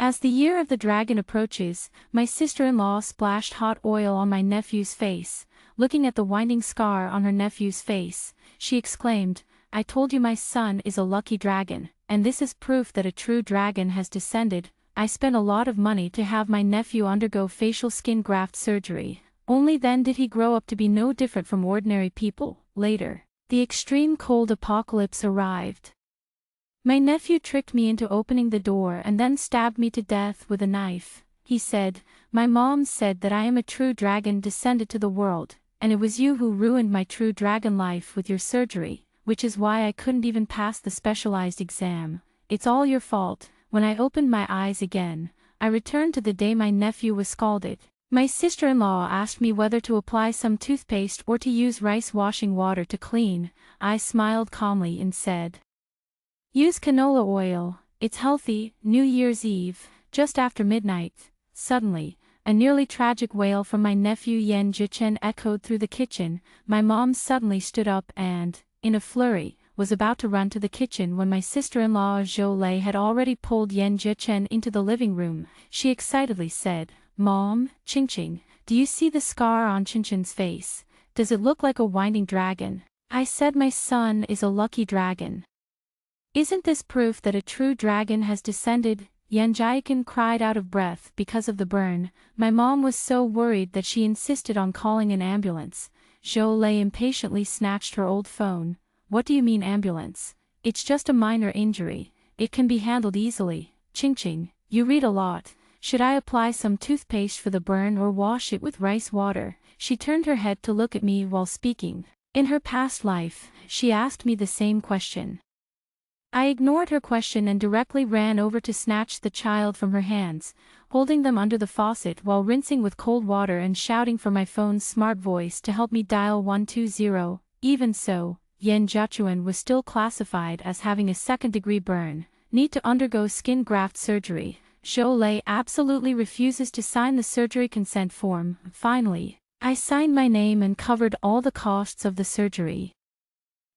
As the year of the dragon approaches, my sister-in-law splashed hot oil on my nephew's face. Looking at the winding scar on her nephew's face, she exclaimed, "I told you my son is a lucky dragon, and this is proof that a true dragon has descended." I spent a lot of money to have my nephew undergo facial skin graft surgery. Only then did he grow up to be no different from ordinary people. Later, the extreme cold apocalypse arrived. My nephew tricked me into opening the door and then stabbed me to death with a knife. He said, "My mom said that I am a true dragon descended to the world, and it was you who ruined my true dragon life with your surgery, which is why I couldn't even pass the specialized exam. It's all your fault." When I opened my eyes again, I returned to the day my nephew was scalded. My sister-in-law asked me whether to apply some toothpaste or to use rice washing water to clean. I smiled calmly and said, "Use canola oil, it's healthy." New Year's Eve, just after midnight, suddenly, a nearly tragic wail from my nephew Yan Jichen echoed through the kitchen. My mom suddenly stood up and, in a flurry, was about to run to the kitchen when my sister-in-law Zhou Lei had already pulled Yan Jichen into the living room. She excitedly said, "Mom, Qingqing, do you see the scar on Qingqing's face? Does it look like a winding dragon?" I said, "My son is a lucky dragon." "Isn't this proof that a true dragon has descended?" Yan Jichen cried out of breath because of the burn. My mom was so worried that she insisted on calling an ambulance. Zhou Lei impatiently snatched her old phone. "What do you mean ambulance? It's just a minor injury. It can be handled easily." "Qingqing, you read a lot. Should I apply some toothpaste for the burn or wash it with rice water?" She turned her head to look at me while speaking. In her past life, she asked me the same question. I ignored her question and directly ran over to snatch the child from her hands, holding them under the faucet while rinsing with cold water and shouting for my phone's smart voice to help me dial 120. Even so, Yan Jichen was still classified as having a second-degree burn, need to undergo skin graft surgery. Zhou Lei absolutely refuses to sign the surgery consent form. Finally, I signed my name and covered all the costs of the surgery.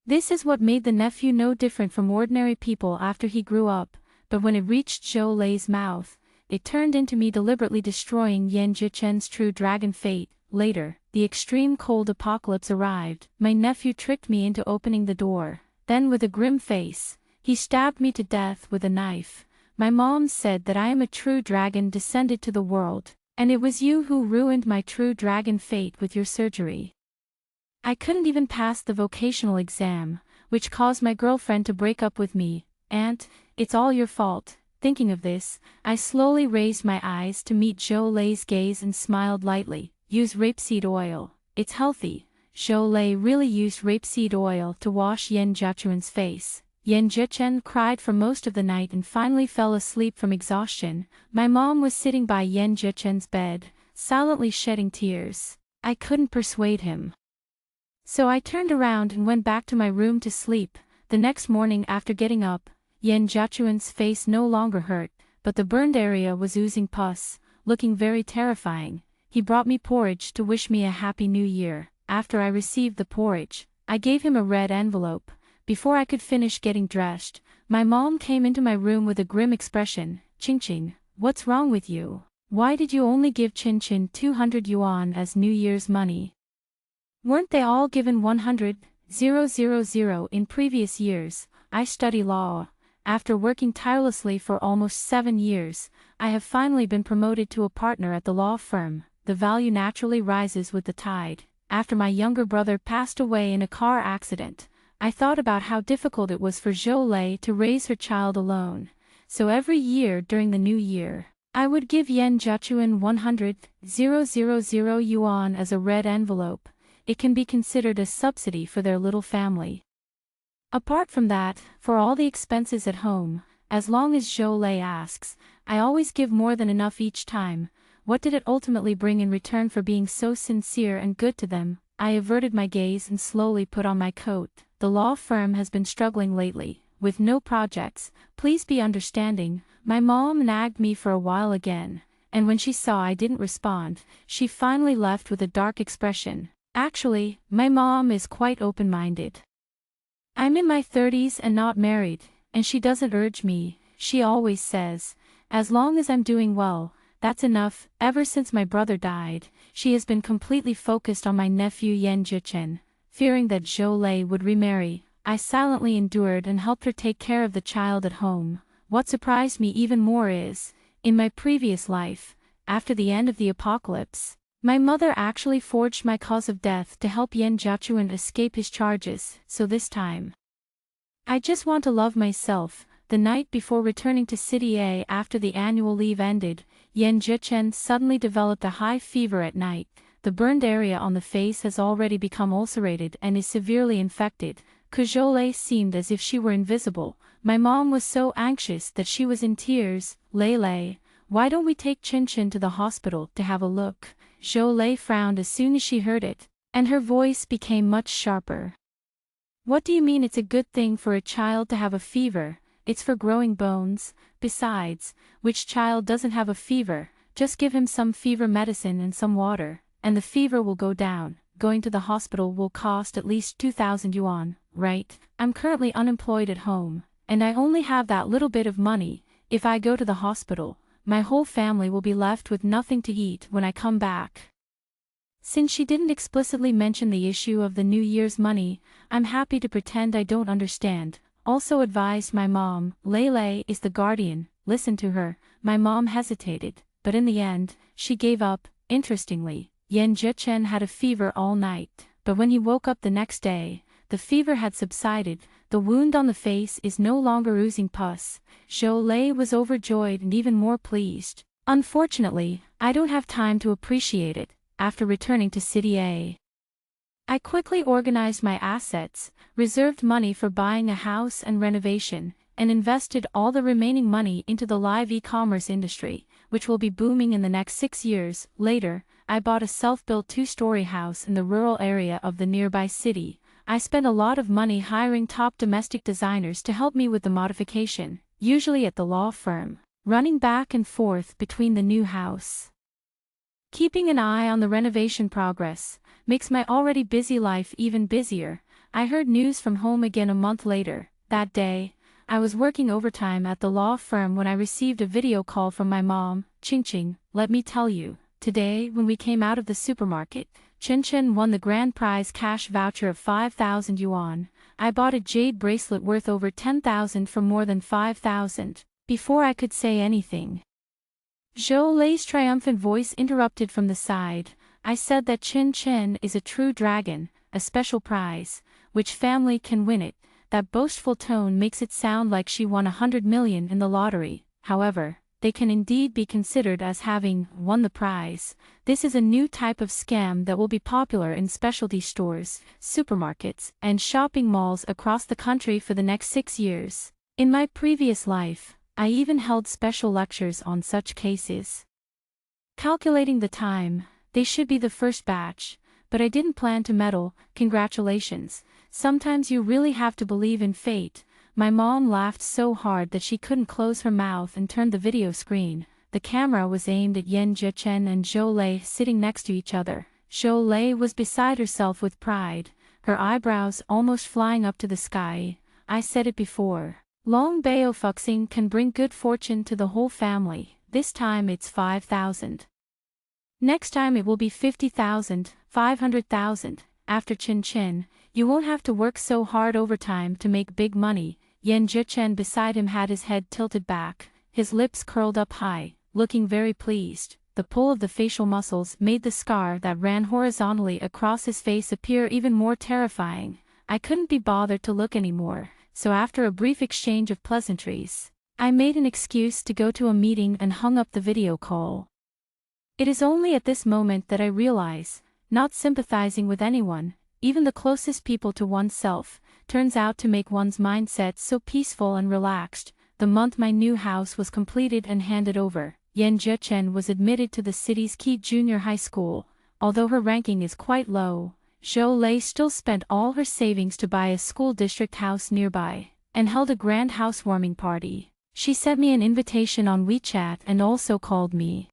This is what made the nephew no different from ordinary people after he grew up, but when it reached Zhou Lei's mouth, it turned into me deliberately destroying Yan Jichen's true dragon fate. Later, the extreme cold apocalypse arrived. My nephew tricked me into opening the door. Then with a grim face, he stabbed me to death with a knife. My mom said that I am a true dragon descended to the world, and it was you who ruined my true dragon fate with your surgery. I couldn't even pass the vocational exam, which caused my girlfriend to break up with me. "Aunt, it's all your fault." Thinking of this, I slowly raised my eyes to meet Zhou Lei's gaze and smiled lightly. "Use rapeseed oil, it's healthy." Zhou Lei really used rapeseed oil to wash Yan Jichen's face. Yan Jichen cried for most of the night and finally fell asleep from exhaustion. My mom was sitting by Yan Jichen's bed, silently shedding tears. I couldn't persuade him. So I turned around and went back to my room to sleep. The next morning after getting up, Yan Jichen's face no longer hurt, but the burned area was oozing pus, looking very terrifying. He brought me porridge to wish me a happy new year. After I received the porridge, I gave him a red envelope. Before I could finish getting dressed, my mom came into my room with a grim expression. "Qingqing, what's wrong with you? Why did you only give Qingqing 200 yuan as New Year's money? Weren't they all given 100,000 in previous years?" "I study law. After working tirelessly for almost 7 years, I have finally been promoted to a partner at the law firm. The value naturally rises with the tide. After my younger brother passed away in a car accident, I thought about how difficult it was for Zhou Lei to raise her child alone. So every year during the new year, I would give Yan Jichen 100,000 yuan as a red envelope. It can be considered a subsidy for their little family. Apart from that, for all the expenses at home, as long as Zhou Lei asks, I always give more than enough each time. What did it ultimately bring in return for being so sincere and good to them? I averted my gaze and slowly put on my coat. The law firm has been struggling lately, with no projects. Please be understanding. My mom nagged me for a while again, and when she saw I didn't respond, she finally left with a dark expression. Actually, my mom is quite open-minded. I'm in my 30s and not married, and she doesn't urge me. She always says, As long as I'm doing well, that's enough. Ever since my brother died, she has been completely focused on my nephew Yan Jichen. Fearing that Zhou Lei would remarry, I silently endured and helped her take care of the child at home. What surprised me even more is, in my previous life, after the end of the apocalypse, my mother actually forged my cause of death to help Yan Jiachuan escape his charges, so this time, I just want to love myself. The night before returning to City A after the annual leave ended, Yan Jichen suddenly developed a high fever at night. The burned area on the face has already become ulcerated and is severely infected. Zhou seemed as if she were invisible. My mom was so anxious that she was in tears. Lei, why don't we take Chin to the hospital to have a look? Zhou frowned as soon as she heard it, and her voice became much sharper. What do you mean it's a good thing for a child to have a fever? It's for growing bones. Besides, which child doesn't have a fever? Just give him some fever medicine and some water, and the fever will go down. Going to the hospital will cost at least 2,000 yuan, right? I'm currently unemployed at home, and I only have that little bit of money. If I go to the hospital, my whole family will be left with nothing to eat when I come back. Since she didn't explicitly mention the issue of the New Year's money, I'm happy to pretend I don't understand. Also advised my mom. Lei is the guardian, listen to her. My mom hesitated, but in the end, she gave up. Interestingly, Yan Jichen had a fever all night, but when he woke up the next day, the fever had subsided. The wound on the face is no longer oozing pus. Zhou was overjoyed and even more pleased. Unfortunately, I don't have time to appreciate it. After returning to City A, I quickly organized my assets, reserved money for buying a house and renovation, and invested all the remaining money into the live e-commerce industry, which will be booming in the next 6 years. Later, I bought a self-built 2-story house in the rural area of the nearby city. I spent a lot of money hiring top domestic designers to help me with the modification, usually at the law firm, running back and forth between the new house. Keeping an eye on the renovation progress makes my already busy life even busier. I heard news from home again a month later. That day, I was working overtime at the law firm when I received a video call from my mom. Qingqing, let me tell you, today when we came out of the supermarket, Chin won the grand prize cash voucher of 5,000 yuan. I bought a jade bracelet worth over 10,000 for more than 5,000. Before I could say anything, Zhou triumphant voice interrupted from the side. I said that Chin is a true dragon, a special prize. Which family can win it? That boastful tone makes it sound like she won 100 million in the lottery. However, they can indeed be considered as having won the prize. This is a new type of scam that will be popular in specialty stores, supermarkets, and shopping malls across the country for the next 6 years. In my previous life, I even held special lectures on such cases. Calculating the time, they should be the first batch, but I didn't plan to meddle. Congratulations. Sometimes you really have to believe in fate. My mom laughed so hard that she couldn't close her mouth and turned the video screen. The camera was aimed at Yan Jichen and Zhou sitting next to each other. Zhou was beside herself with pride, her eyebrows almost flying up to the sky. I said it before. Long baofuxing can bring good fortune to the whole family. This time it's 5,000. Next time it will be 50,000, 500,000. After Chin, you won't have to work so hard overtime to make big money. Yan Jichen beside him had his head tilted back, his lips curled up high, looking very pleased. The pull of the facial muscles made the scar that ran horizontally across his face appear even more terrifying. I couldn't be bothered to look anymore, so after a brief exchange of pleasantries, I made an excuse to go to a meeting and hung up the video call. It is only at this moment that I realize, not sympathizing with anyone, even the closest people to oneself, turns out to make one's mindset so peaceful and relaxed. The month my new house was completed and handed over, Yan Jichen was admitted to the city's key junior high school. Although her ranking is quite low, Zhou still spent all her savings to buy a school district house nearby, and held a grand housewarming party. She sent me an invitation on WeChat and also called me.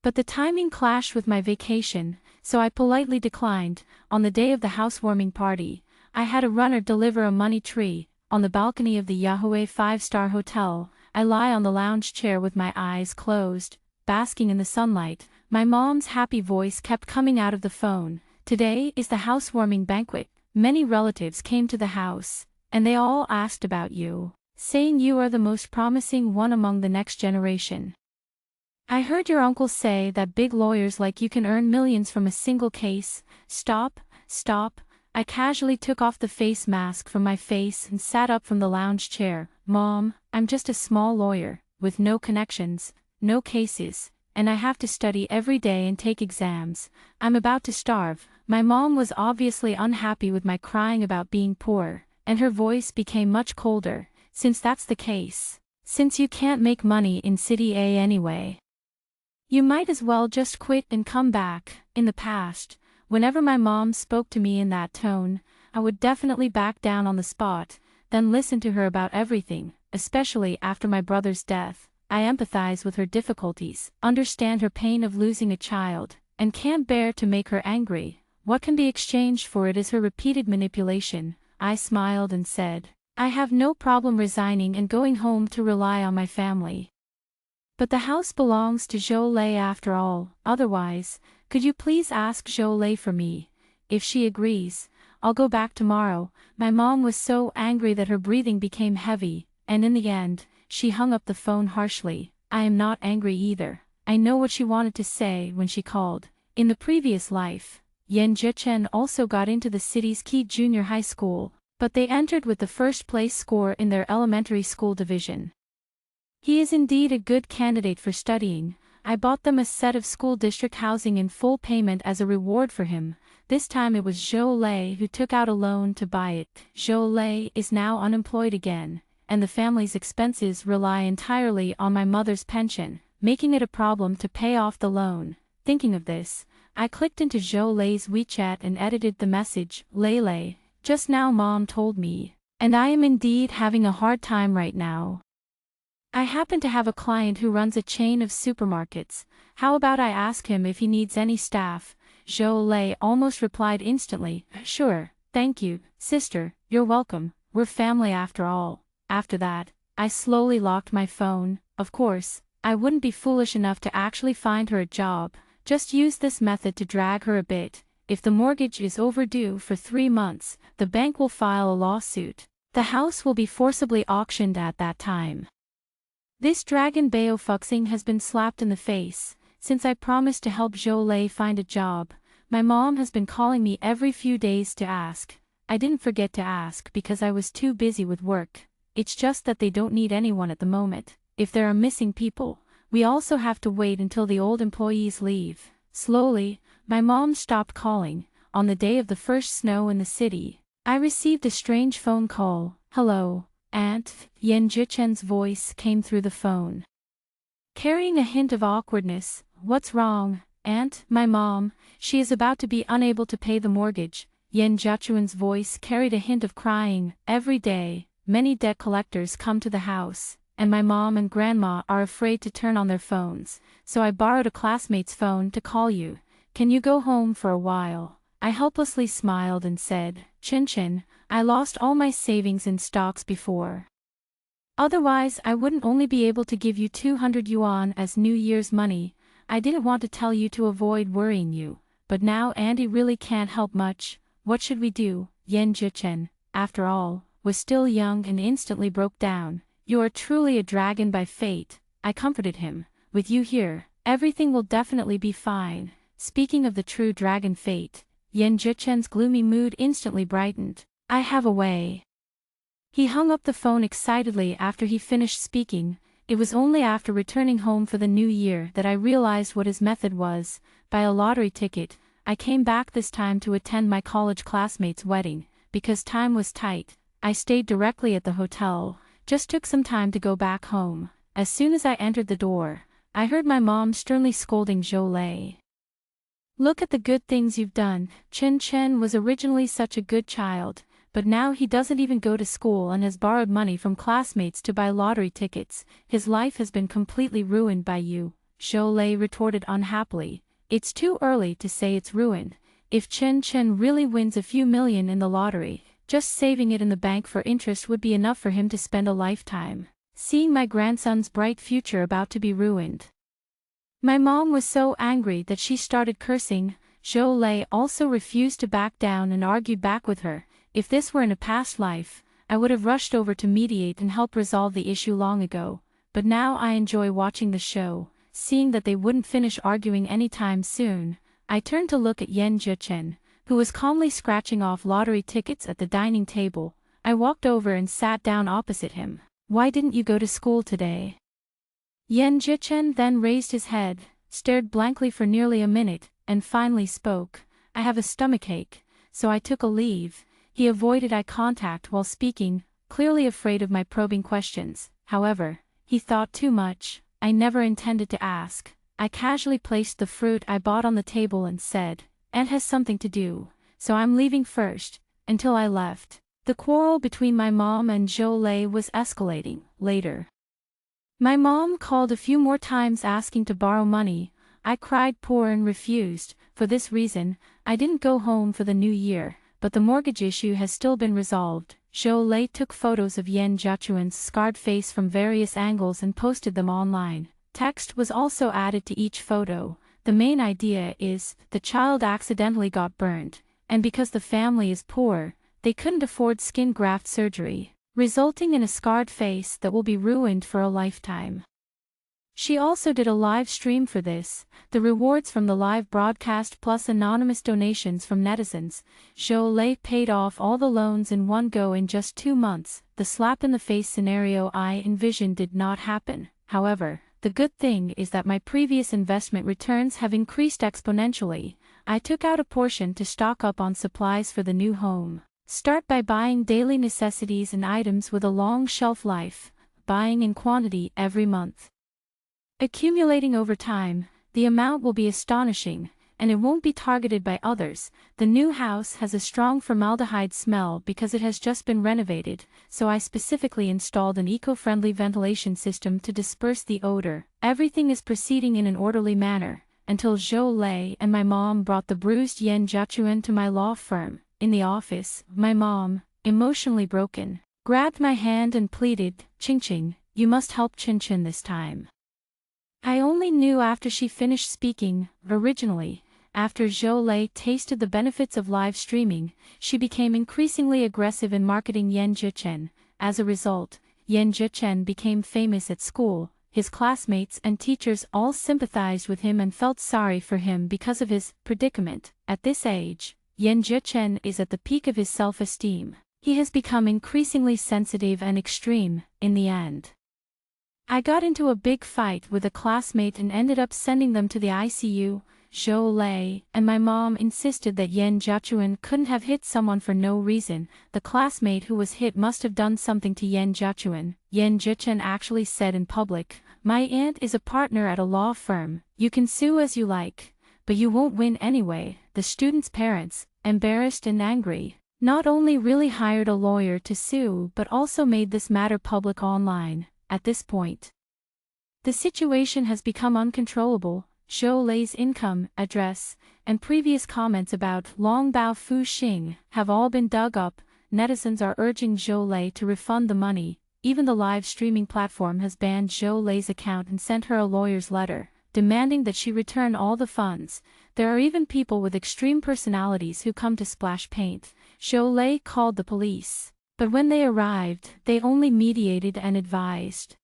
But the timing clashed with my vacation, so I politely declined. On the day of the housewarming party, I had a runner deliver a money tree. On the balcony of the Yahweh 5-star hotel, I lie on the lounge chair with my eyes closed, basking in the sunlight. My mom's happy voice kept coming out of the phone. Today is the housewarming banquet. Many relatives came to the house, and they all asked about you, saying you are the most promising one among the next generation. I heard your uncle say that big lawyers like you can earn millions from a single case. Stop. I casually took off the face mask from my face and sat up from the lounge chair. Mom, I'm just a small lawyer, with no connections, no cases, and I have to study every day and take exams. I'm about to starve. My mom was obviously unhappy with my crying about being poor, and her voice became much colder. Since that's the case, since you can't make money in City A anyway, you might as well just quit and come back. In the past, whenever my mom spoke to me in that tone, I would definitely back down on the spot, then listen to her about everything, especially after my brother's death. I empathize with her difficulties, understand her pain of losing a child, and can't bear to make her angry. What can be exchanged for it is her repeated manipulation. I smiled and said, I have no problem resigning and going home to rely on my family. But the house belongs to Jolie after all. Otherwise, could you please ask Jolie for me? If she agrees, I'll go back tomorrow. My mom was so angry that her breathing became heavy, and in the end, she hung up the phone harshly. I am not angry either. I know what she wanted to say when she called. In the previous life, Yen Jichen also got into the city's key junior high school, but they entered with the first place score in their elementary school division. He is indeed a good candidate for studying. I bought them a set of school district housing in full payment as a reward for him. This time it was Jolie who took out a loan to buy it. Jolie is now unemployed again, and the family's expenses rely entirely on my mother's pension, making it a problem to pay off the loan. Thinking of this, I clicked into Jolie's WeChat and edited the message. Lele, just now Mom told me, and I am indeed having a hard time right now. I happen to have a client who runs a chain of supermarkets. How about I ask him if he needs any staff? Jolie almost replied instantly, Sure, thank you, sister, you're welcome, we're family after all. After that, I slowly locked my phone. Of course, I wouldn't be foolish enough to actually find her a job, just use this method to drag her a bit. If the mortgage is overdue for 3 months, the bank will file a lawsuit. The house will be forcibly auctioned at that time. This dragon baofuxing has been slapped in the face. Since I promised to help Jolie find a job, my mom has been calling me every few days to ask. I didn't forget to ask because I was too busy with work. It's just that they don't need anyone at the moment. If there are missing people, we also have to wait until the old employees leave. Slowly, my mom stopped calling. On the day of the first snow in the city, I received a strange phone call. Hello, Aunt. Yen Jichen's voice came through the phone, carrying a hint of awkwardness. What's wrong, Aunt? My mom, she is about to be unable to pay the mortgage. Yen Jichuan's voice carried a hint of crying. Every day, many debt collectors come to the house, and my mom and grandma are afraid to turn on their phones, so I borrowed a classmate's phone to call you. Can you go home for a while? I helplessly smiled and said, Chin, I lost all my savings in stocks before. Otherwise I wouldn't only be able to give you 200 yuan as New Year's money. I didn't want to tell you to avoid worrying you, but now Andy really can't help much. What should we do? Yen Jichen, after all, was still young and instantly broke down. You are truly a dragon by fate. I comforted him. With you here, everything will definitely be fine. Speaking of the true dragon fate, Yen Jichen's gloomy mood instantly brightened. I have a way. He hung up the phone excitedly after he finished speaking. It was only after returning home for the new year that I realized what his method was. Buy a lottery ticket. I came back this time to attend my college classmate's wedding. Because time was tight, I stayed directly at the hotel. Just took some time to go back home. As soon as I entered the door, I heard my mom sternly scolding Jolie. Look at the good things you've done. Chen was originally such a good child, but now he doesn't even go to school and has borrowed money from classmates to buy lottery tickets. His life has been completely ruined by you, Jolie retorted unhappily. It's too early to say it's ruined. If Chen really wins a few million in the lottery, just saving it in the bank for interest would be enough for him to spend a lifetime. seeing my grandson's bright future about to be ruined. My mom was so angry that she started cursing. Zhou Lei also refused to back down and argued back with her. If this were in a past life, I would have rushed over to mediate and help resolve the issue long ago, but now I enjoy watching the show, seeing that they wouldn't finish arguing anytime soon. I turned to look at Yan Zhichen, who was calmly scratching off lottery tickets at the dining table. I walked over and sat down opposite him. "Why didn't you go to school today?" Yan Zhichen then raised his head, stared blankly for nearly a minute, and finally spoke. "I have a stomachache, so I took a leave." He avoided eye contact while speaking, clearly afraid of my probing questions. However, he thought too much. I never intended to ask. I casually placed the fruit I bought on the table and said, "Aunt has something to do, so I'm leaving first," until I left. The quarrel between my mom and Zhou Lei was escalating. Later, my mom called a few more times asking to borrow money. I cried poor and refused. For this reason, I didn't go home for the new year, but the mortgage issue has still been resolved. Zhou Lei took photos of Yan Jiachuan's scarred face from various angles and posted them online. Text was also added to each photo. The main idea is, the child accidentally got burned, and because the family is poor, they couldn't afford skin graft surgery, resulting in a scarred face that will be ruined for a lifetime. She also did a live stream for this. The rewards from the live broadcast plus anonymous donations from netizens. Zhou Lei paid off all the loans in one go in just 2 months. The slap-in-the-face scenario I envisioned did not happen. However, the good thing is that my previous investment returns have increased exponentially. I took out a portion to stock up on supplies for the new home. Start by buying daily necessities and items with a long shelf life, buying in quantity every month. Accumulating over time, the amount will be astonishing, and it won't be targeted by others. The new house has a strong formaldehyde smell because it has just been renovated, so I specifically installed an eco-friendly ventilation system to disperse the odor. Everything is proceeding in an orderly manner, until Zhou Lei and my mom brought the bruised Yan Jiachuan to my law firm. In the office, my mom, emotionally broken, grabbed my hand and pleaded, "Qingqing, you must help Qinchin this time." I only knew after she finished speaking. Originally, after Zhou Lei tasted the benefits of live streaming, she became increasingly aggressive in marketing Yan Zhichen. As a result, Yan Zhichen became famous at school. His classmates and teachers all sympathized with him and felt sorry for him because of his predicament. At this age, Yan Zhichen is at the peak of his self-esteem. He has become increasingly sensitive and extreme. In the end, I got into a big fight with a classmate and ended up sending them to the ICU. Zhou Lei and my mom insisted that Yan Jiachuan couldn't have hit someone for no reason. The classmate who was hit must have done something to Yan Jiachuan. Yan Zhichen actually said in public, "My aunt is a partner at a law firm. You can sue as you like, but you won't win anyway." The student's parents, embarrassed and angry, not only really hired a lawyer to sue but also made this matter public online. At this point, the situation has become uncontrollable. Zhou Lei's income, address, and previous comments about Long Bao Fu Xing have all been dug up. Netizens are urging Zhou Lei to refund the money. Even the live streaming platform has banned Zhou Lei's account and sent her a lawyer's letter, demanding that she return all the funds. There are even people with extreme personalities who come to splash paint. Zhou Lei called the police, but when they arrived, they only mediated and advised.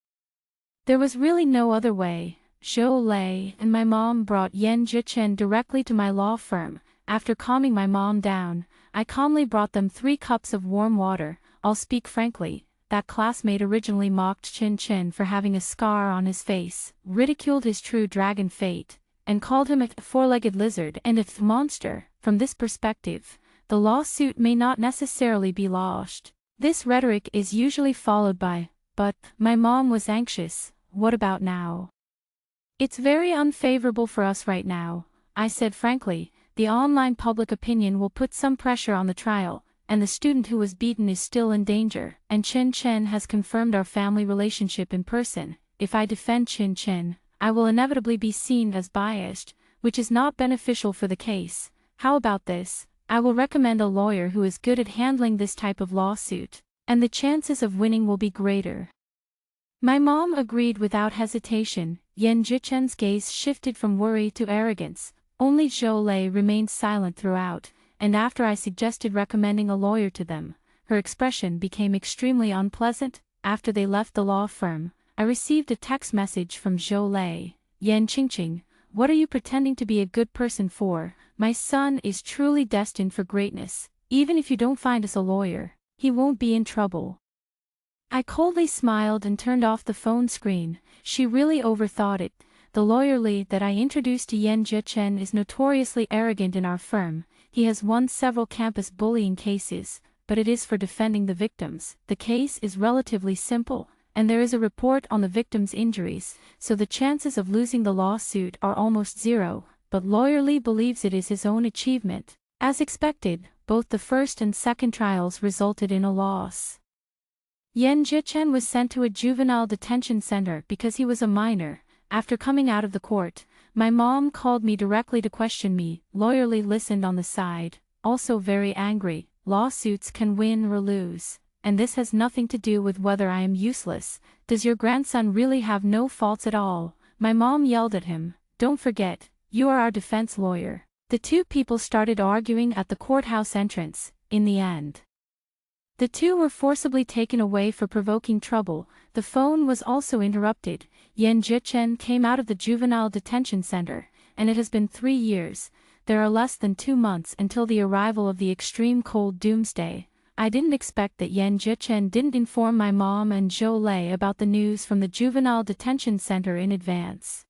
There was really no other way. Zhou Lei and my mom brought Yan Zhichen directly to my law firm. After calming my mom down, I calmly brought them 3 cups of warm water. I'll speak frankly, that classmate originally mocked Qin for having a scar on his face, ridiculed his true dragon fate, and called him a 4-legged lizard and a monster. From this perspective, the lawsuit may not necessarily be lost. This rhetoric is usually followed by, "But my mom was anxious, what about now?" "It's very unfavorable for us right now," I said frankly. "The online public opinion will put some pressure on the trial, and the student who was beaten is still in danger, and Qin has confirmed our family relationship in person. If I defend Qin, I will inevitably be seen as biased, which is not beneficial for the case. How about this? I will recommend a lawyer who is good at handling this type of lawsuit, and the chances of winning will be greater." My mom agreed without hesitation. Yan Zhichen's gaze shifted from worry to arrogance. Only Zhou Lei remained silent throughout, and after I suggested recommending a lawyer to them, her expression became extremely unpleasant. After they left the law firm, I received a text message from Zhou Lei. Yan Qingqing, what are you pretending to be a good person for? My son is truly destined for greatness. Even if you don't find us a lawyer, he won't be in trouble. I coldly smiled and turned off the phone screen. She really overthought it. The lawyer Li that I introduced to Yan Zhichen is notoriously arrogant in our firm. He has won several campus bullying cases, but it is for defending the victims. The case is relatively simple, and there is a report on the victim's injuries, so the chances of losing the lawsuit are almost zero, but lawyer Li believes it is his own achievement. As expected, both the first and second trials resulted in a loss. Yan Zhichen was sent to a juvenile detention center because he was a minor. After coming out of the court, my mom called me directly to question me. Lawyer Li listened on the side, also very angry. Lawsuits can win or lose, and this has nothing to do with whether I am useless. Does your grandson really have no faults at all? My mom yelled at him. Don't forget, you are our defense lawyer. The two people started arguing at the courthouse entrance. In the end, the two were forcibly taken away for provoking trouble. The phone was also interrupted. Yan Zhichen came out of the juvenile detention center, and it has been 3 years. There are less than 2 months until the arrival of the extreme cold doomsday. I didn't expect that Yan Zhichen didn't inform my mom and Zhou Lei about the news from the juvenile detention center in advance,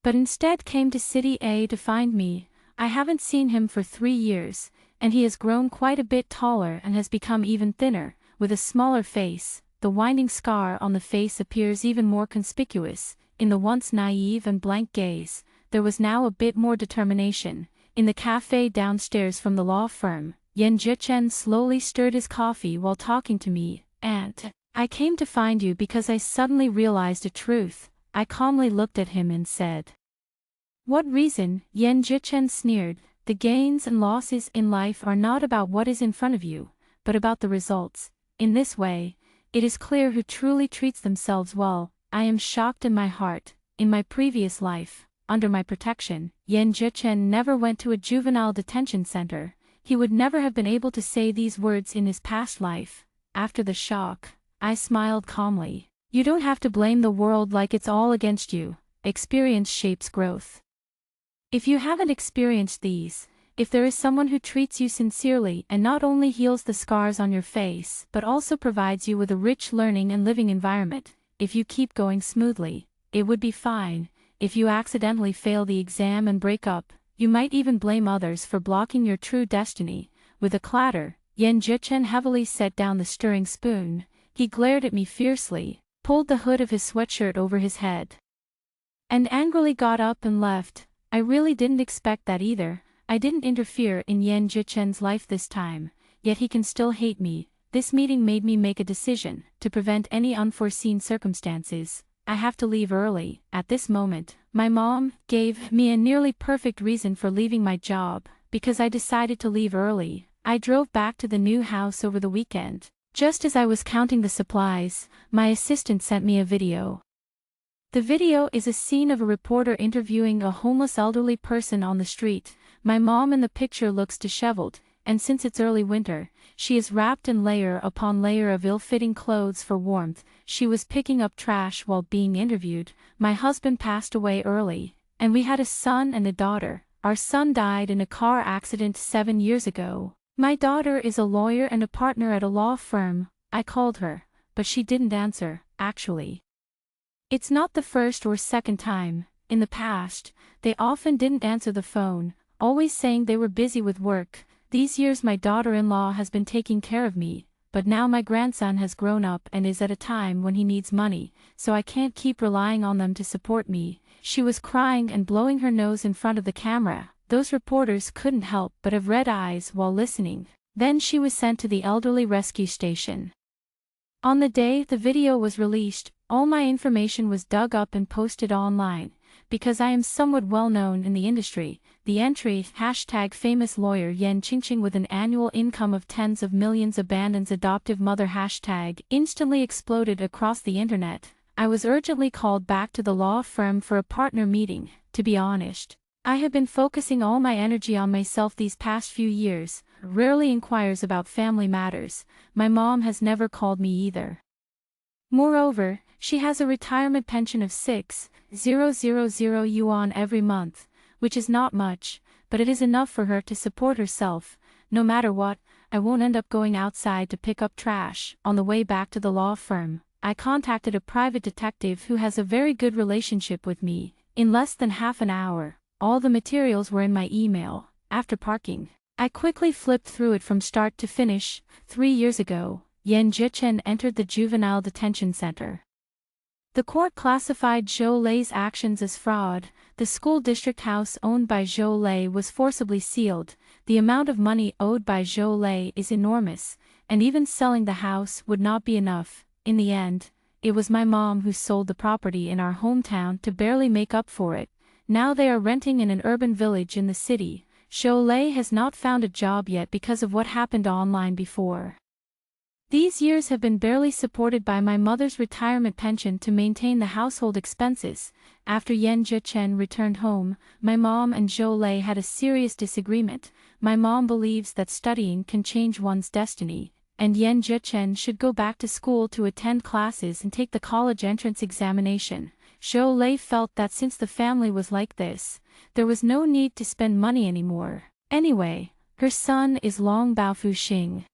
but instead came to City A to find me. I haven't seen him for 3 years, and he has grown quite a bit taller and has become even thinner, with a smaller face. The winding scar on the face appears even more conspicuous. In the once naive and blank gaze, there was now a bit more determination. In the cafe downstairs from the law firm, Yan Zhichen slowly stirred his coffee while talking to me. "Aunt, I came to find you because I suddenly realized a truth." I calmly looked at him and said, "What reason?" Yan Zhichen sneered. "The gains and losses in life are not about what is in front of you, but about the results. In this way, it is clear who truly treats themselves well. I am shocked in my heart. In my previous life, under my protection, Yan Zhichen never went to a juvenile detention center. He would never have been able to say these words in his past life." After the shock, I smiled calmly. "You don't have to blame the world like it's all against you. Experience shapes growth. If you haven't experienced these, if there is someone who treats you sincerely and not only heals the scars on your face but also provides you with a rich learning and living environment, if you keep going smoothly, it would be fine. If you accidentally fail the exam and break up, you might even blame others for blocking your true destiny." With a clatter, Yan Zhichen heavily set down the stirring spoon. He glared at me fiercely, pulled the hood of his sweatshirt over his head, and angrily got up and left. I really didn't expect that either. I didn't interfere in Yan Zhichen's life this time, yet he can still hate me. This meeting made me make a decision. To prevent any unforeseen circumstances, I have to leave early. At this moment, my mom gave me a nearly perfect reason for leaving my job. Because I decided to leave early, I drove back to the new house over the weekend. Just as I was counting the supplies, my assistant sent me a video. The video is a scene of a reporter interviewing a homeless elderly person on the street. My mom in the picture looks disheveled, and since it's early winter, she is wrapped in layer upon layer of ill-fitting clothes for warmth. She was picking up trash while being interviewed. My husband passed away early, and we had a son and a daughter. Our son died in a car accident 7 years ago. My daughter is a lawyer and a partner at a law firm. I called her, but she didn't answer. Actually, it's not the first or second time. In the past, they often didn't answer the phone, always saying they were busy with work. These years my daughter-in-law has been taking care of me, but now my grandson has grown up and is at a time when he needs money, so I can't keep relying on them to support me. She was crying and blowing her nose in front of the camera. Those reporters couldn't help but have red eyes while listening. Then she was sent to the elderly rescue station. On the day the video was released, all my information was dug up and posted online. because I am somewhat well known in the industry. The entry #famous lawyer Yen Qingqing with an annual income of tens of millions abandons adoptive mother instantly exploded across the internet. I was urgently called back to the law firm for a partner meeting. To be honest, I have been focusing all my energy on myself these past few years. Rarely inquires about family matters. My mom has never called me either. Moreover, she has a retirement pension of 6,000 yuan every month, which is not much, but it is enough for her to support herself. No matter what, I won't end up going outside to pick up trash. On the way back to the law firm, I contacted a private detective who has a very good relationship with me. In less than half an hour, all the materials were in my email. After parking, I quickly flipped through it from start to finish. 3 years ago, Yan Zhichen entered the juvenile detention center. The court classified Zhou Lei's actions as fraud. The school district house owned by Zhou Lei was forcibly sealed. The amount of money owed by Zhou Lei is enormous, and even selling the house would not be enough. In the end, it was my mom who sold the property in our hometown to barely make up for it. Now they are renting in an urban village in the city. Zhou Lei has not found a job yet because of what happened online before. These years have been barely supported by my mother's retirement pension to maintain the household expenses. After Yan Zhichen returned home, my mom and Zhou Lei had a serious disagreement. My mom believes that studying can change one's destiny, and Yan Zhichen should go back to school to attend classes and take the college entrance examination. Zhou Lei felt that since the family was like this, there was no need to spend money anymore. Anyway, her son is Long Baofu Xing,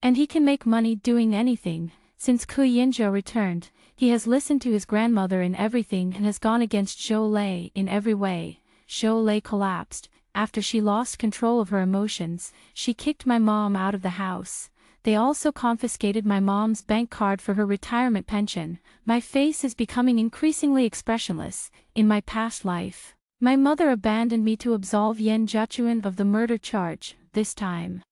and he can make money doing anything. Since Ku Yinzhou returned, he has listened to his grandmother in everything and has gone against Zhou Lei in every way. Zhou Lei collapsed. After she lost control of her emotions, she kicked my mom out of the house. They also confiscated my mom's bank card for her retirement pension. My face is becoming increasingly expressionless. In my past life, my mother abandoned me to absolve Yan Zhichen of the murder charge. This time,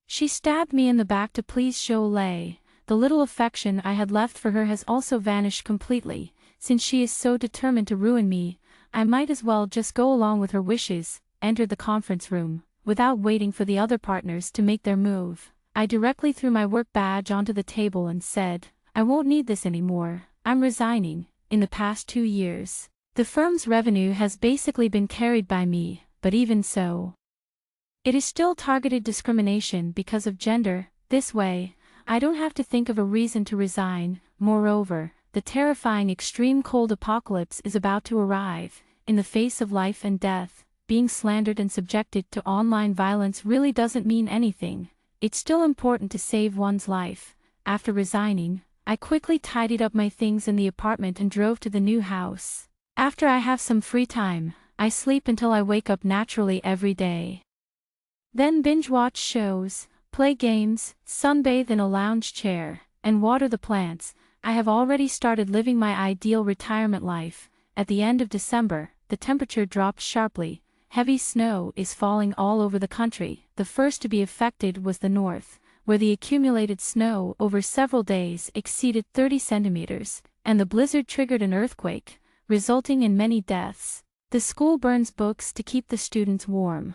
she stabbed me in the back to please Zhou Lei. The little affection I had left for her has also vanished completely. Since she is so determined to ruin me, I might as well just go along with her wishes. Entered the conference room. Without waiting for the other partners to make their move, I directly threw my work badge onto the table and said, I won't need this anymore. I'm resigning. In the past 2 years, the firm's revenue has basically been carried by me, but even so, it is still targeted discrimination because of gender. This way, I don't have to think of a reason to resign. Moreover, the terrifying extreme cold apocalypse is about to arrive. In the face of life and death, being slandered and subjected to online violence really doesn't mean anything. It's still important to save one's life. After resigning, I quickly tidied up my things in the apartment and drove to the new house. After I have some free time, I sleep until I wake up naturally every day. Then binge-watch shows, play games, sunbathe in a lounge chair, and water the plants. I have already started living my ideal retirement life. At the end of December, the temperature dropped sharply. Heavy snow is falling all over the country. The first to be affected was the north, where the accumulated snow over several days exceeded 30 centimeters, and the blizzard triggered an earthquake, resulting in many deaths. The school burns books to keep the students warm.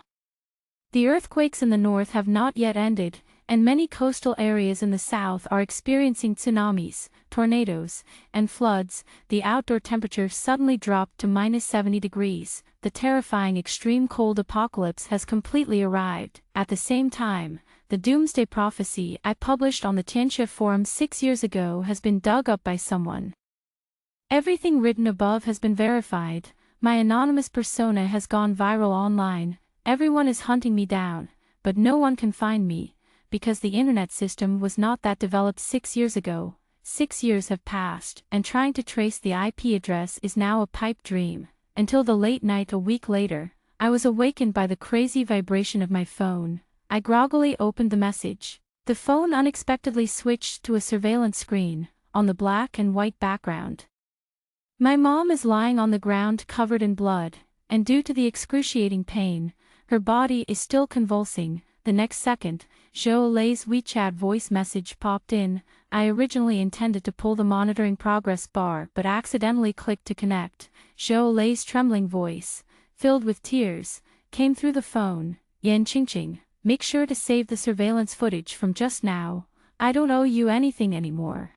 The earthquakes in the north have not yet ended, and many coastal areas in the south are experiencing tsunamis, tornadoes, and floods. The outdoor temperature suddenly dropped to -70 degrees. The terrifying extreme cold apocalypse has completely arrived. At the same time, the doomsday prophecy I published on the Tianxia forum 6 years ago has been dug up by someone. Everything written above has been verified. My anonymous persona has gone viral online. Everyone is hunting me down, but no one can find me, because the internet system was not that developed 6 years ago. 6 years have passed, and trying to trace the IP address is now a pipe dream. Until the late night a week later, I was awakened by the crazy vibration of my phone. I groggily opened the message. The phone unexpectedly switched to a surveillance screen, on the black and white background. My mom is lying on the ground covered in blood, and due to the excruciating pain, her body is still convulsing. The next second, Zhou Lei's WeChat voice message popped in. I originally intended to pull the monitoring progress bar but accidentally clicked to connect. Zhou Lei's trembling voice, filled with tears, came through the phone. Yan Qingqing, make sure to save the surveillance footage from just now. I don't owe you anything anymore.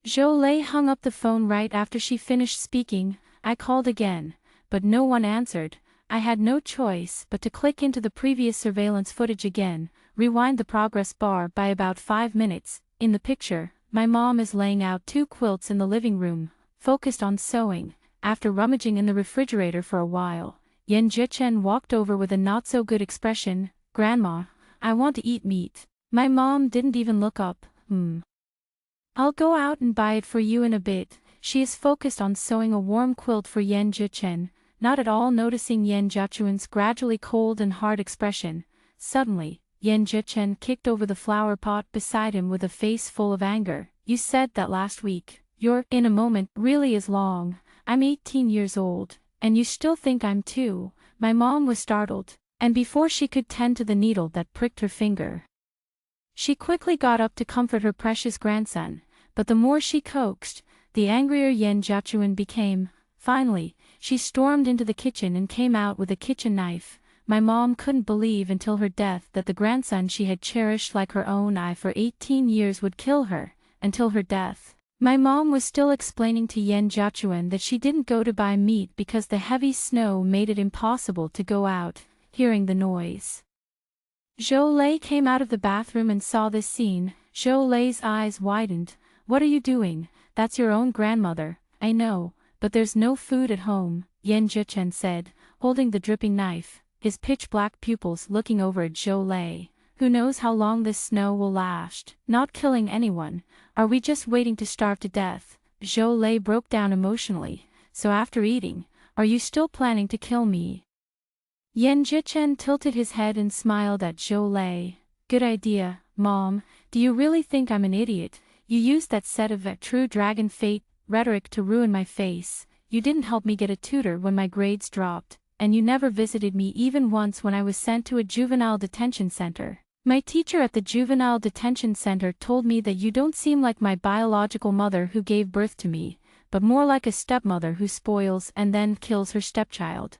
Zhou Lei hung up the phone right after she finished speaking. I called again, but no one answered. I had no choice but to click into the previous surveillance footage again, rewind the progress bar by about 5 minutes. In the picture, my mom is laying out 2 quilts in the living room, focused on sewing. After rummaging in the refrigerator for a while, Yan Zhichen walked over with a not-so-good expression. Grandma, I want to eat meat. My mom didn't even look up. I'll go out and buy it for you in a bit. She is focused on sewing a warm quilt for Yan Zhichen, not at all noticing Yan Zhichuan's gradually cold and hard expression. Suddenly, Yan Zhichen kicked over the flower pot beside him with a face full of anger. You said that last week. Your "in a moment" really is long. I'm 18 years old, and you still think I'm 2. My mom was startled, and before she could tend to the needle that pricked her finger, she quickly got up to comfort her precious grandson, but the more she coaxed, the angrier Yan Zhichuan became. Finally, she stormed into the kitchen and came out with a kitchen knife. My mom couldn't believe until her death that the grandson she had cherished like her own eye for 18 years would kill her. Until her death, my mom was still explaining to Yan Zhichuan that she didn't go to buy meat because the heavy snow made it impossible to go out. Hearing the noise, Zhou Lei came out of the bathroom and saw this scene. Zhou Lei's eyes widened. What are you doing? That's your own grandmother. I know, but there's no food at home, Yan Zhichen said, holding the dripping knife, his pitch-black pupils looking over at Zhou Lei. Who knows how long this snow will last? Not killing anyone. Are we just waiting to starve to death? Zhou Lei broke down emotionally. So after eating, are you still planning to kill me? Yan Zhichen tilted his head and smiled at Zhou Lei. Good idea, Mom. Do you really think I'm an idiot? You used that set of true dragon fate rhetoric to ruin my face. You didn't help me get a tutor when my grades dropped, and you never visited me even once when I was sent to a juvenile detention center. My teacher at the juvenile detention center told me that you don't seem like my biological mother who gave birth to me, but more like a stepmother who spoils and then kills her stepchild.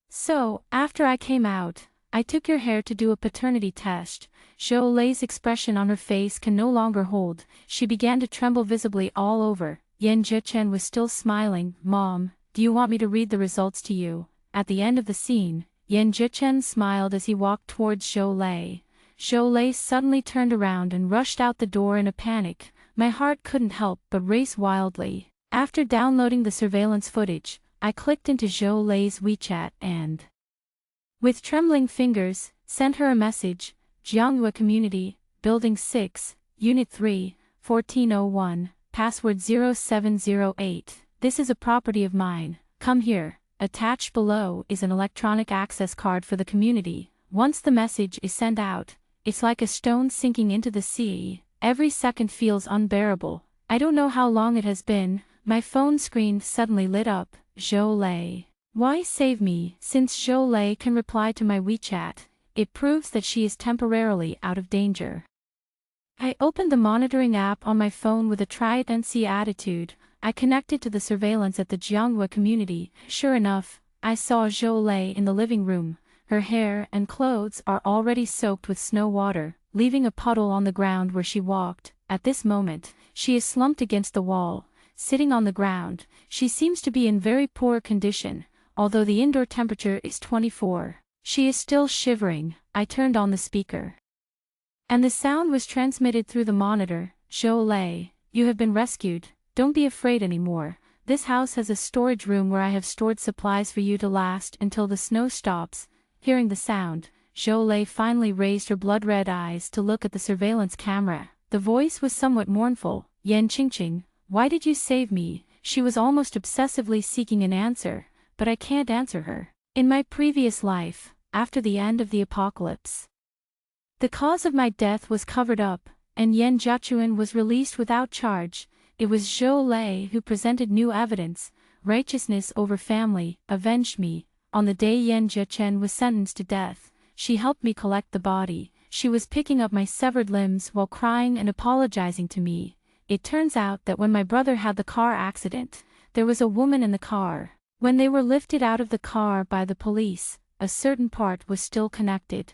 So, after I came out, I took your hair to do a paternity test. Zhou Lei's expression on her face can no longer hold. She began to tremble visibly all over. Yan Zhichen was still smiling. Mom, do you want me to read the results to you? At the end of the scene, Yan Zhichen smiled as he walked towards Zhou Lei. Zhou Lei suddenly turned around and rushed out the door in a panic. My heart couldn't help but race wildly. After downloading the surveillance footage, I clicked into Zhou Lei's WeChat and, with trembling fingers, sent her a message. Jianghua Community, Building 6, Unit 3, 1401, password 0708. This is a property of mine. Come here. Attached below is an electronic access card for the community. Once the message is sent out, it's like a stone sinking into the sea. Every second feels unbearable. I don't know how long it has been. My phone screen suddenly lit up. Zhou Lei. Why save me? Since Zhou Lei can reply to my WeChat, it proves that she is temporarily out of danger. I opened the monitoring app on my phone with a try-it-and-see attitude. I connected to the surveillance at the Jianghua Community. Sure enough, I saw Zhou Lei in the living room. Her hair and clothes are already soaked with snow water, leaving a puddle on the ground where she walked. At this moment, she is slumped against the wall, sitting on the ground. She seems to be in very poor condition, although the indoor temperature is 24. She is still shivering. I turned on the speaker, and the sound was transmitted through the monitor. Zhou Lei, you have been rescued. Don't be afraid anymore. This house has a storage room where I have stored supplies for you to last until the snow stops. Hearing the sound, Zhou Lei finally raised her blood-red eyes to look at the surveillance camera. The voice was somewhat mournful. Yan Qingqing, why did you save me? She was almost obsessively seeking an answer, but I can't answer her. In my previous life, after the end of the apocalypse, the cause of my death was covered up, and Yan Zhichuan was released without charge. It was Zhou Lei who presented new evidence. Righteousness over family avenged me. On the day Yan Zhichen was sentenced to death, she helped me collect the body. She was picking up my severed limbs while crying and apologizing to me. It turns out that when my brother had the car accident, there was a woman in the car. When they were lifted out of the car by the police, a certain part was still connected.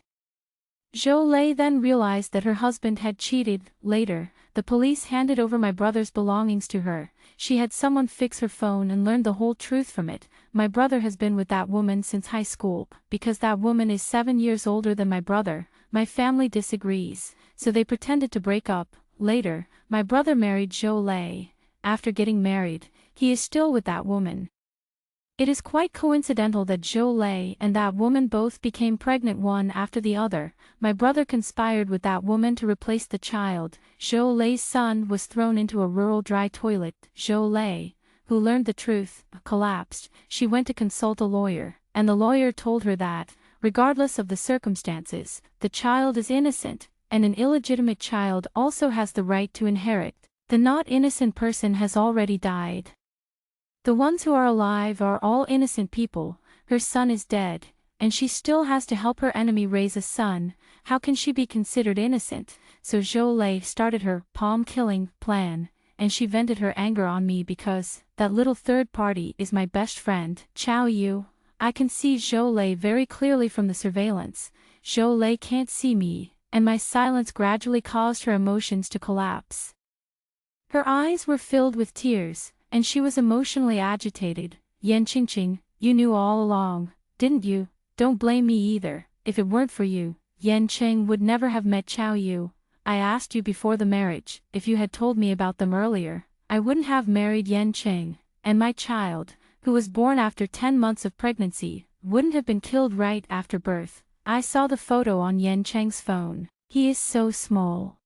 Jolie then realized that her husband had cheated. Later, the police handed over my brother's belongings to her. She had someone fix her phone and learned the whole truth from it. My brother has been with that woman since high school. Because that woman is 7 years older than my brother, my family disagrees, so they pretended to break up. Later, my brother married Jolie. After getting married, he is still with that woman. It is quite coincidental that Jolie and that woman both became pregnant one after the other. My brother conspired with that woman to replace the child. Jolie's son was thrown into a rural dry toilet. Jolie, who learned the truth, collapsed. She went to consult a lawyer, and the lawyer told her that, regardless of the circumstances, the child is innocent, and an illegitimate child also has the right to inherit. The not innocent person has already died. The ones who are alive are all innocent people. Her son is dead, and she still has to help her enemy raise a son. How can she be considered innocent? So Jolie started her palm-killing plan, and she vented her anger on me because that little third party is my best friend, Chow Yu. I can see Jolie very clearly from the surveillance. Jolie can't see me, and my silence gradually caused her emotions to collapse. Her eyes were filled with tears, and she was emotionally agitated. Yan Qingqing, you knew all along, didn't you? Don't blame me either. If it weren't for you, Yan Qing would never have met Chow Yu. I asked you before the marriage. If you had told me about them earlier, I wouldn't have married Yan Qing, and my child, who was born after 10 months of pregnancy, wouldn't have been killed right after birth. I saw the photo on Yan Cheng's phone. He is so small.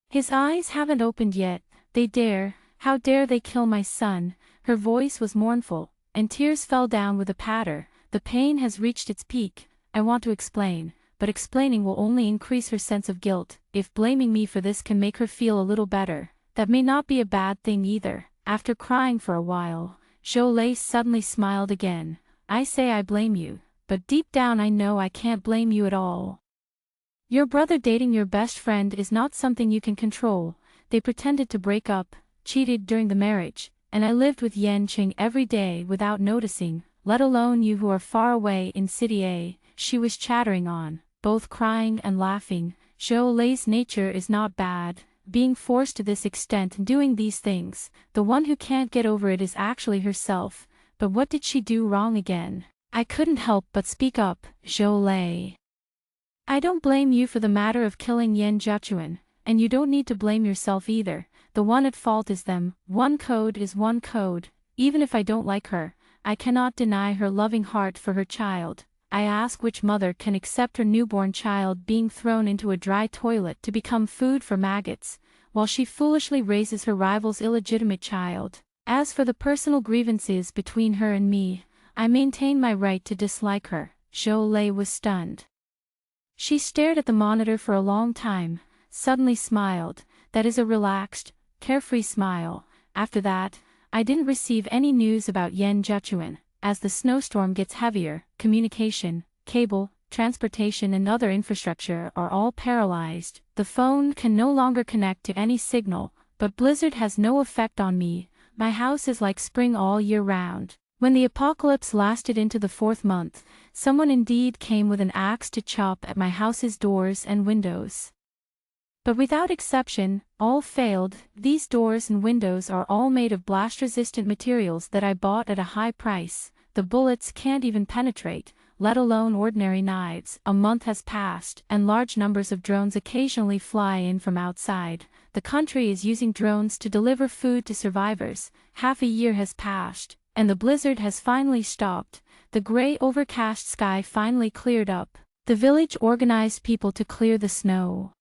His eyes haven't opened yet. How dare they kill my son? Her voice was mournful, and tears fell down with a patter. The pain has reached its peak. I want to explain, but explaining will only increase her sense of guilt. If blaming me for this can make her feel a little better, that may not be a bad thing either. After crying for a while, Jolie suddenly smiled again. I say I blame you, but deep down I know I can't blame you at all. Your brother dating your best friend is not something you can control. They pretended to break up, cheated during the marriage, and I lived with Yan Qing every day without noticing, let alone you who are far away in City A. She was chattering on, both crying and laughing. Jolie's nature is not bad. Being forced to this extent and doing these things, the one who can't get over it is actually herself. But what did she do wrong again? I couldn't help but speak up. Jolie, I don't blame you for the matter of killing Yan Jiachuan, and you don't need to blame yourself either. The one at fault is them. One code is one code. Even if I don't like her, I cannot deny her loving heart for her child. I ask which mother can accept her newborn child being thrown into a dry toilet to become food for maggots, while she foolishly raises her rival's illegitimate child. As for the personal grievances between her and me, I maintain my right to dislike her. Jolie was stunned. She stared at the monitor for a long time, suddenly smiled. That is a relaxed, carefree smile. After that, I didn't receive any news about Yan Jiachuan. As the snowstorm gets heavier, communication, cable, transportation and other infrastructure are all paralyzed. The phone can no longer connect to any signal, but blizzard has no effect on me. My house is like spring all year round. When the apocalypse lasted into the 4th month, someone indeed came with an axe to chop at my house's doors and windows. But without exception, all failed. These doors and windows are all made of blast-resistant materials that I bought at a high price. The bullets can't even penetrate, let alone ordinary knives. A month has passed, and large numbers of drones occasionally fly in from outside. The country is using drones to deliver food to survivors. Half a year has passed, and the blizzard has finally stopped. The gray overcast sky finally cleared up. The village organized people to clear the snow.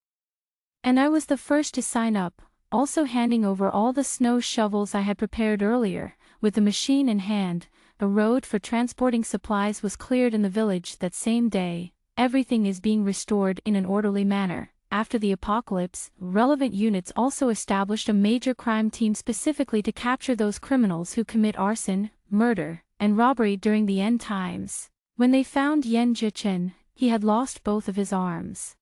And I was the first to sign up, also handing over all the snow shovels I had prepared earlier. With the machine in hand, a road for transporting supplies was cleared in the village that same day. Everything is being restored in an orderly manner. After the apocalypse, relevant units also established a major crime team specifically to capture those criminals who commit arson, murder, and robbery during the end times. When they found Yan Jiachuan, he had lost both of his arms.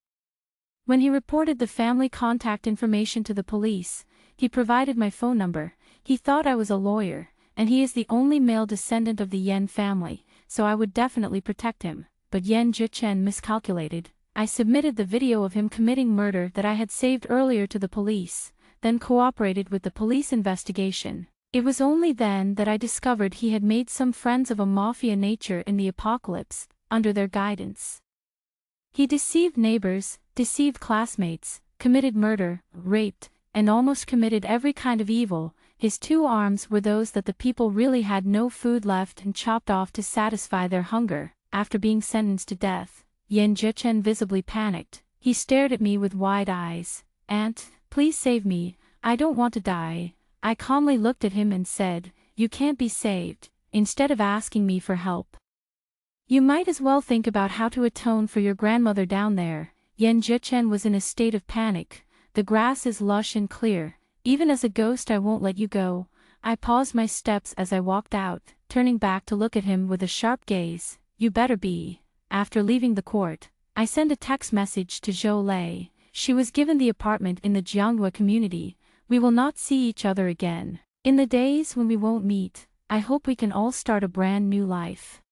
When he reported the family contact information to the police, he provided my phone number. He thought I was a lawyer, and he is the only male descendant of the Yen family, so I would definitely protect him. But Yen Jichen miscalculated. I submitted the video of him committing murder that I had saved earlier to the police, then cooperated with the police investigation. It was only then that I discovered he had made some friends of a mafia nature in the apocalypse, under their guidance. He deceived neighbors, deceived classmates, committed murder, raped, and almost committed every kind of evil. His 2 arms were those that the people really had no food left and chopped off to satisfy their hunger. After being sentenced to death, Yen Jichen visibly panicked. He stared at me with wide eyes. "Aunt, please save me, I don't want to die." I calmly looked at him and said, "You can't be saved," instead of asking me for help. "You might as well think about how to atone for your grandmother down there." Yen Jichen was in a state of panic. "The grass is lush and clear. Even as a ghost I won't let you go." I paused my steps as I walked out, turning back to look at him with a sharp gaze. "You better be." After leaving the court, I sent a text message to Zhou Lei. She was given the apartment in the Jianghua community. "We will not see each other again. In the days when we won't meet, I hope we can all start a brand new life."